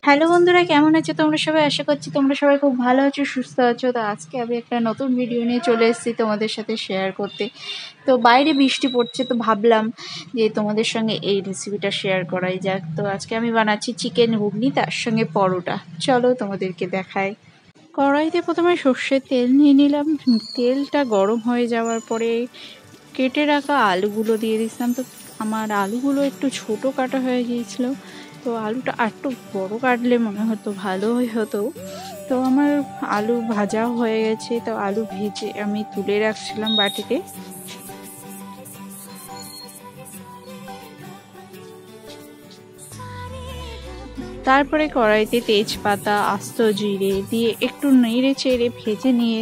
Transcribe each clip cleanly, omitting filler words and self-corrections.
Hello বন্ধুরা, কেমন আছো তোমরা সবাই? আশা করছি তোমরা সবাই খুব ভালো আছো, সুস্থ আছো। তো আজকে আমি একটা নতুন ভিডিও নিয়ে চলে এসেছি তোমাদের সাথে শেয়ার করতে। তো বাইরে বৃষ্টি পড়ছে, তো ভাবলাম যে তোমাদের সঙ্গে এই রেসিপিটা শেয়ার করাই যাক। তো আজকে আমি বানাচ্ছি চিকেন ঘুগনি, তার সঙ্গে পরোটা। চলো তোমাদেরকে দেখাই। কড়াইতে প্রথমে সর্ষের তেল নিয়ে নিলাম। তেলটা গরম হয়ে যাওয়ার পরে কেটে রাখা আলুগুলো দিয়ে দিলাম। তো আমার আলুগুলো একটু ছোট কাটা হয়ে গিয়েছিল, তো আলুটা একটু বড় কাটলে মনে হতো ভালোই হতো। তো আমার আলু ভাজাও হয়ে গেছে, তো আলু ভেজে আমি তুলে রাখছিলাম বাটিতে। তারপরে কড়াইতে তেজপাতা, আস্ত জিরে দিয়ে একটু নেড়ে চেড়ে ভেজে নিয়ে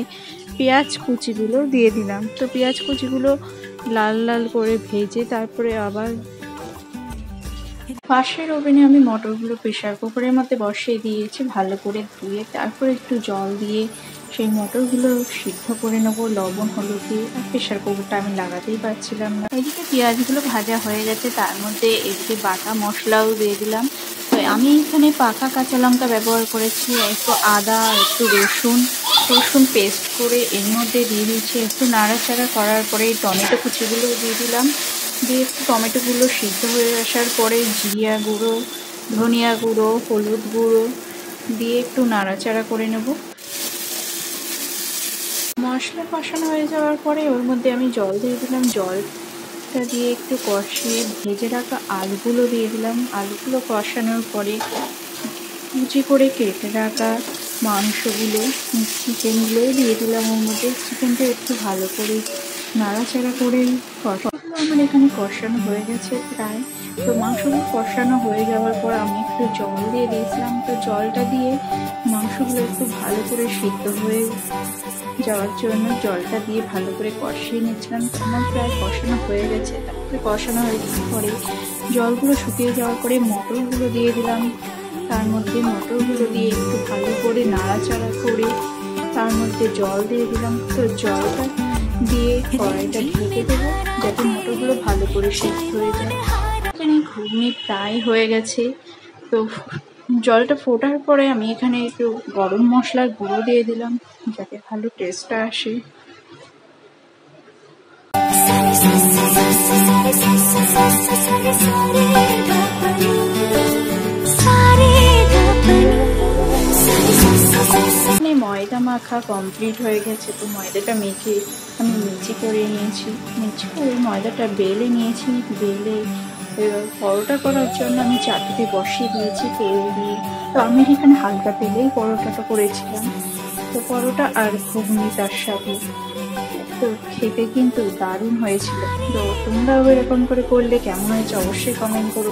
পেঁয়াজ কুচিগুলো দিয়ে দিলাম। তো পেঁয়াজ কুচিগুলো লাল লাল করে ভেজে তারপরে আবার পাশের ওভেনে আমি মটরগুলো প্রেশার কুকারের মধ্যে বসিয়ে দিয়েছি, ভালো করে ধুয়ে তারপরে একটু জল দিয়ে সেই মটরগুলো সিদ্ধ করে নেবো লবণ হলুদ দিয়ে। আর প্রেশার কুকারটা আমি লাগাতেই পারছিলাম না। এদিকে পেঁয়াজগুলো ভাজা হয়ে গেছে, তার মধ্যে এদিকে বাটা মশলাও দিয়ে দিলাম। তো আমি এখানে পাকা কাঁচা লঙ্কা ব্যবহার করেছি, একটু আদা, একটু রসুন পেস্ট করে এর মধ্যে দিয়ে দিয়েছি। একটু নাড়াচাড়া করার পরে টমেটো কুচিগুলো দিয়ে দিলাম। দিয়ে একটু টমেটোগুলো সিদ্ধ হয়ে আসার পরে জিরা গুঁড়ো, ধনিয়া গুঁড়ো, হলুদ গুঁড়ো দিয়ে একটু নাড়াচাড়া করে নেব। মশলা কষানো হয়ে যাওয়ার পরে ওর মধ্যে আমি জল দিয়ে দিলাম। জলটা দিয়ে একটু কষিয়ে ভেজে রাখা আলুগুলো দিয়ে দিলাম। আলুগুলো কষানোর পরে কুচি করে কেটে রাখা মাংসগুলো, চিকেনগুলোও দিয়ে দিলাম ওর মধ্যে। চিকেনটা একটু ভালো করে নাড়াচাড়া করে কষাগুলো আমার এখানে কষানো হয়ে গেছে প্রায়। তো মাংসগুলো কষানো হয়ে যাওয়ার পর আমি একটু জল দিয়ে দিয়েছিলাম। তো জলটা দিয়ে মাংসগুলো একটু ভালো করে সিদ্ধ হয়ে যাওয়ার জন্য জলটা দিয়ে ভালো করে কষিয়ে নিচ্ছিলাম। আমার প্রায় কষানো হয়ে গেছে। তারপরে কষানো হয়ে যাওয়ার পরে জলগুলো শুকিয়ে যাওয়ার পরে মটরগুলো দিয়ে দিলাম। তার মধ্যে মটরগুলো দিয়ে একটু ভালো করে নাড়াচাড়া করে তার মধ্যে জল দিয়ে দিলাম। তো জলটা দিয়ে কড়াইটা ঢেকে দেবো যাতে মটরগুলো ভালো করে সিদ্ধ হয়ে যায়। এখানে ঘুগনি প্রায় হয়ে গেছে। তো জলটা ফোটার পরে আমি এখানে একটু গরম মশলার গুঁড়ো দিয়ে দিলাম যাতে ভালো টেস্টটা আসে। ময়দা মাখা কমপ্লিট হয়ে গেছে। তো ময়দাটা মেখে আমি মিচি করে নিয়েছি। মিচি করে ময়দাটা বেলে নিয়েছি। বেলে পরোটা করার জন্য আমি চাটুতে বসিয়ে দিয়েছি তেল দিয়ে। তো আমি এখানে হালকা তেলেই পরোটাটা করেছিলাম। তো পরোটা আর ঘুগনি তার সাথে, তো খেতে কিন্তু দারুণ হয়েছিল। তো তোমরাও এরকম করে করলে কেমন হয়েছে অবশ্যই কমেন্ট করো।